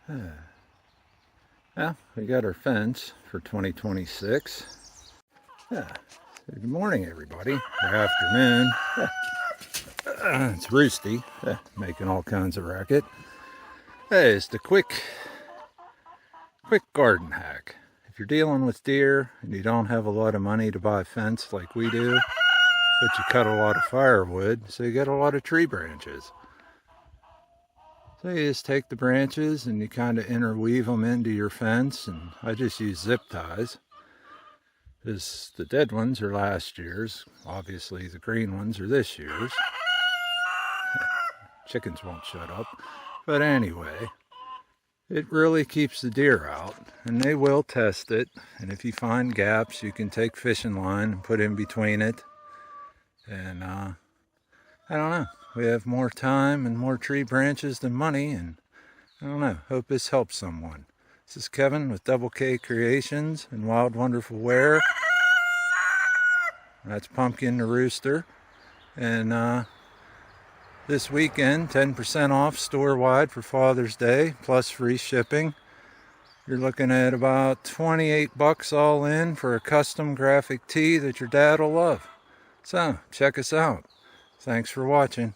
Well, we got our fence for 2026. Good morning, everybody. Or afternoon. It's Roosty, making all kinds of racket. Hey, it's the quick garden hack. If you're dealing with deer and you don't have a lot of money to buy a fence like we do, but you cut a lot of firewood, so you get a lot of tree branches. So you just take the branches and you kind of interweave them into your fence, and I just use zip ties. Because the dead ones are last year's. Obviously the green ones are this year's. Chickens won't shut up. But anyway, it really keeps the deer out, and they will test it. And if you find gaps, you can take fishing line and put in between it. And I don't know, we have more time and more tree branches than money, and I don't know, hope this helps someone. This is Kevin with Double K Creations and Wild Wonderful Wear. That's Pumpkin the rooster. And this weekend, 10% off store-wide for Father's Day, plus free shipping. You're looking at about 28 bucks all in for a custom graphic tee that your dad will love. So, check us out. Thanks for watching.